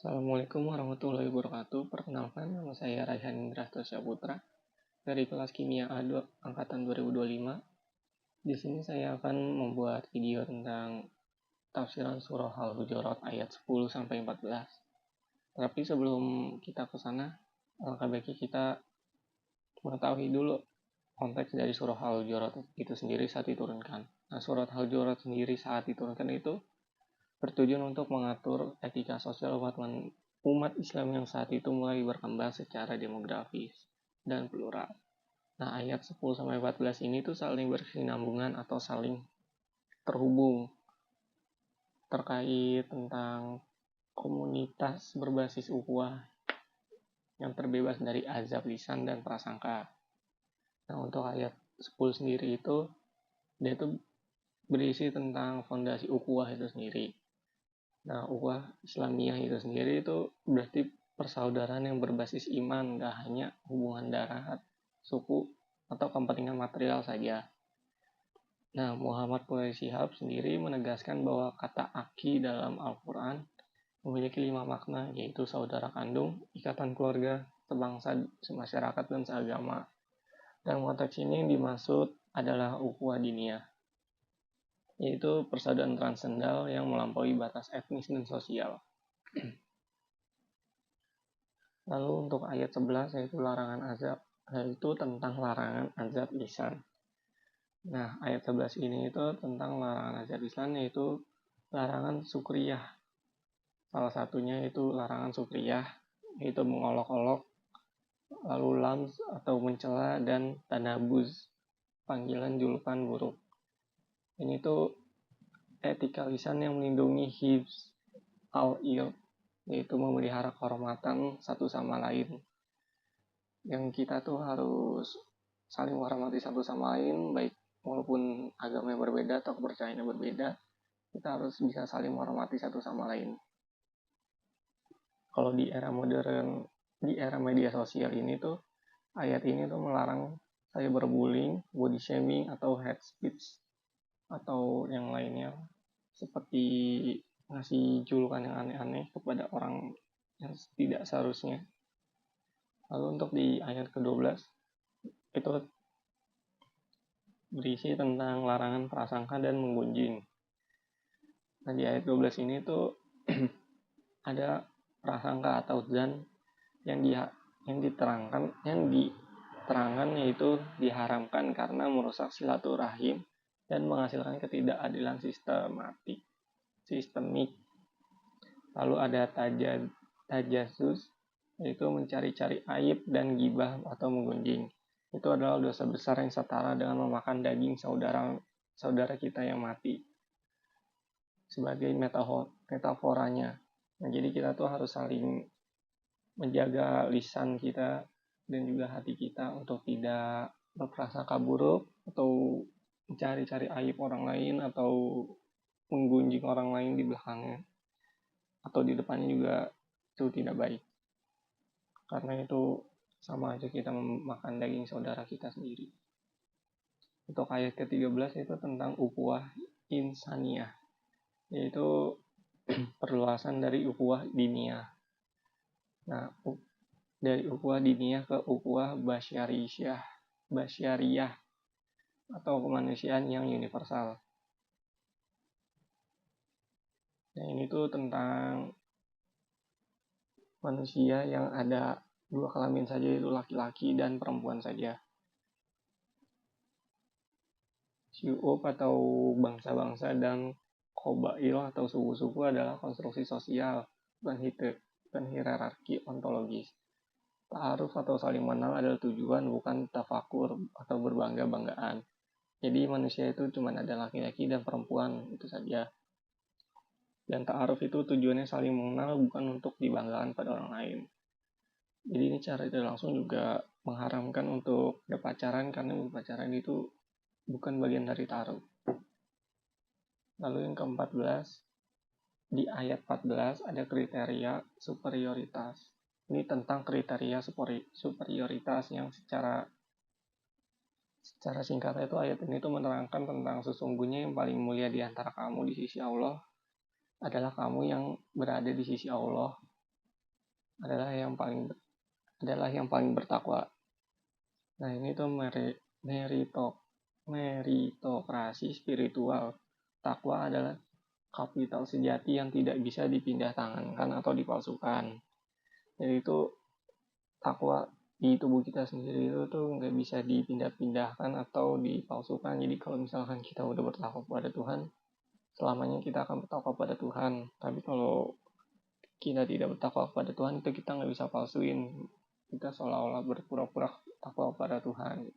Assalamualaikum warahmatullahi wabarakatuh. Perkenalkan, nama saya Raihan Indra Putra dari kelas Kimia A2 angkatan 2025. Di sini saya akan membuat video tentang tafsiran surah Al-Hujurat ayat 10 sampai 14. Tapi sebelum kita ke sana, alangkah baiknya kita mengetahui dulu konteks dari surah Al-Hujurat itu sendiri saat diturunkan. Nah, surat Al-Hujurat sendiri saat diturunkan itu bertujuan untuk mengatur etika sosial umat Islam yang saat itu mulai berkembang secara demografis dan plural. Nah, ayat 10-14 ini tuh saling berkesinambungan atau saling terhubung terkait tentang komunitas berbasis ukhuwah yang terbebas dari azab lisan dan prasangka. Nah, untuk ayat 10 sendiri itu dia itu berisi tentang fondasi ukhuwah itu sendiri. Nah, ukhuwah Islamiyah itu sendiri itu berarti persaudaraan yang berbasis iman, gak hanya hubungan darah, suku, atau kepentingan material saja. Nah, Muhammad Quraish Shihab sendiri menegaskan bahwa kata aki dalam Al-Quran memiliki 5 makna, yaitu saudara kandung, ikatan keluarga, sebangsa, semasyarakat, dan seagama. Dan konteks ini yang dimaksud adalah ukhuwah diniyah, yaitu persaudaraan transendal yang melampaui batas etnis dan sosial. Lalu untuk ayat 11 yaitu larangan azab, yaitu tentang larangan azab lisan. Nah, ayat 11 ini itu tentang larangan azab lisan, yaitu larangan sukriyah. Salah satunya itu larangan sukriyah, yaitu mengolok-olok, lalu lams atau mencela, dan tanabuz, panggilan julukan buruk. Ini tuh etika lisan yang melindungi hifz al-ird, yaitu memelihara kehormatan satu sama lain. Yang kita tuh harus saling menghormati satu sama lain, baik walaupun agamanya berbeda atau kepercayaannya berbeda, kita harus bisa saling menghormati satu sama lain. Kalau di era modern, di era media sosial ini tuh, ayat ini tuh melarang cyberbullying, body shaming, atau hate speech, atau yang lainnya, seperti ngasih julukan yang aneh-aneh kepada orang yang tidak seharusnya. Lalu untuk di ayat ke-12 itu berisi tentang larangan prasangka dan menggunjing. Nah, di ayat 12 ini tuh ada prasangka atau dzan yang diterangkan yaitu diharamkan karena merusak silaturahim dan menghasilkan ketidakadilan sistemik. Lalu ada tajasus, yaitu mencari-cari aib, dan gibah atau menggunjing. Itu adalah dosa besar yang setara dengan memakan daging saudara kita yang mati. Sebagai metaforanya. Nah, jadi kita tuh harus saling menjaga lisan kita dan juga hati kita untuk tidak berprasangka buruk atau mencari-cari aib orang lain atau menggunjing orang lain di belakangnya atau di depannya juga itu tidak baik. Karena itu sama aja kita memakan daging saudara kita sendiri. Untuk ayat ke-13 itu tentang ukhuwah insaniyah, yaitu perluasan dari ukhuwah diniyah. Nah, dari ukhuwah diniyah ke ukhuwah basyariyah atau kemanusiaan yang universal. Nah, ini tuh tentang manusia yang ada dua kelamin saja, yaitu laki-laki dan perempuan saja. Syu'ub atau bangsa-bangsa dan qabail atau suku-suku adalah konstruksi sosial dan hierarki ontologis. Ta'aruf atau saling mengenal adalah tujuan, bukan tafakur atau berbangga-banggaan. Jadi manusia itu cuma ada laki-laki dan perempuan, itu saja. Dan ta'aruf itu tujuannya saling mengenal, bukan untuk dibanggakan pada orang lain. Jadi ini cara tidak langsung juga mengharamkan untuk berpacaran, karena berpacaran itu bukan bagian dari ta'aruf. Lalu yang ke-14, di ayat 14 ada kriteria superioritas. Ini tentang kriteria superioritas yang secara singkat itu ayat ini tuh menerangkan tentang sesungguhnya yang paling mulia di antara kamu di sisi Allah adalah kamu yang berada di sisi Allah adalah yang paling bertakwa. Nah, ini tuh meritokrasi spiritual. Takwa adalah kapital sejati yang tidak bisa dipindah tangankan atau dipalsukan. Jadi itu takwa di tubuh kita sendiri itu tuh nggak bisa dipindah-pindahkan atau dipalsukan. Jadi kalau misalkan kita udah bertakwa kepada Tuhan, selamanya kita akan bertakwa kepada Tuhan. Tapi kalau kita tidak bertakwa kepada Tuhan, itu kita nggak bisa palsuin. Kita seolah-olah berpura-pura takwa kepada Tuhan.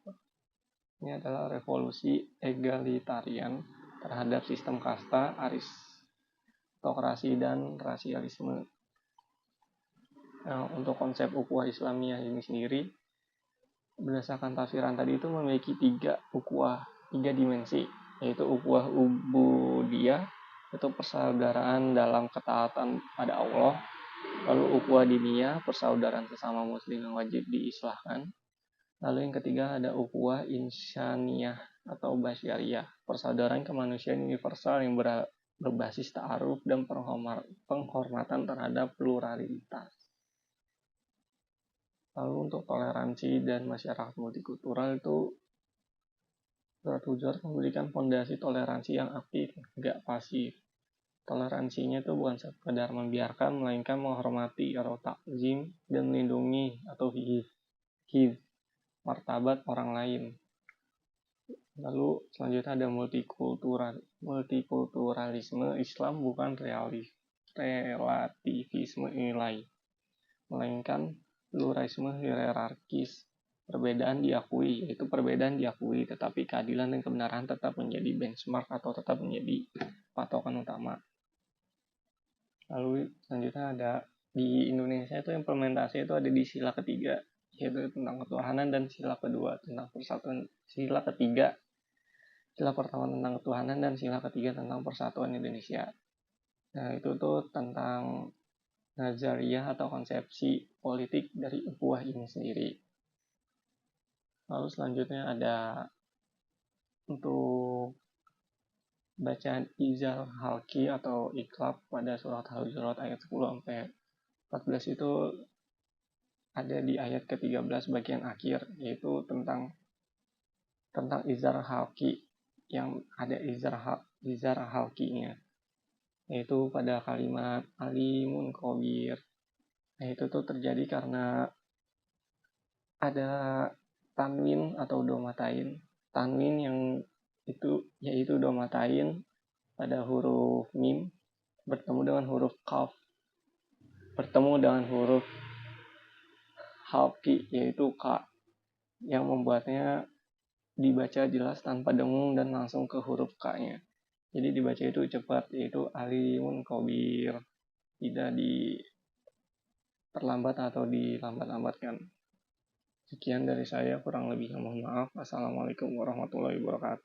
Ini adalah revolusi egalitarian terhadap sistem kasta, aristokrasi, dan rasialisme. Nah, untuk konsep ukhuwah Islamiyah ini sendiri, berdasarkan tafsiran tadi itu memiliki tiga dimensi, yaitu ukhuwah ubudiyah, itu persaudaraan dalam ketaatan pada Allah. Lalu ukhuwah diniyah, persaudaraan sesama muslim yang wajib diislahkan. Lalu yang ketiga ada ukhuwah insaniyah atau basyariyah, persaudaraan kemanusiaan universal yang berbasis ta'aruf dan penghormatan terhadap pluralitas. Lalu untuk toleransi dan masyarakat multikultural itu bertujuan memberikan fondasi toleransi yang aktif, nggak pasif. Toleransinya itu bukan sekedar membiarkan, melainkan menghormati atau takzim dan melindungi atau hifz martabat orang lain. Lalu selanjutnya ada multikulturalisme. Islam bukan relativisme nilai, melainkan pluralisme hierarkis. Perbedaan diakui, tetapi keadilan dan kebenaran tetap menjadi benchmark atau tetap menjadi patokan utama. Lalu selanjutnya ada di Indonesia itu implementasi itu ada di sila ketiga, yaitu tentang ketuhanan, dan sila kedua tentang persatuan. Sila pertama tentang ketuhanan dan sila ketiga tentang persatuan Indonesia. Nah, itu tuh tentang nazariyah atau konsepsi politik dari ukhuwah ini sendiri. Lalu selanjutnya ada untuk bacaan Izal Halki atau Iklab pada surat Al-Hujurat ayat 10-14 itu ada di ayat ke-13 bagian akhir, yaitu tentang Izar Halki, yang ada Izar Halkinya, yaitu pada kalimat alimun khabir. Nah, itu tuh terjadi karena ada tanwin atau domatain. Tanwin yang itu yaitu domatain pada huruf mim bertemu dengan huruf qaf, bertemu dengan huruf halki yaitu ka, yang membuatnya dibaca jelas tanpa dengung dan langsung ke huruf K-nya. Jadi dibaca itu cepat, yaitu alimun khabir, tidak diperlambat atau dilambat-lambatkan. Sekian dari saya, kurang lebihnya mohon maaf. Assalamualaikum warahmatullahi wabarakatuh.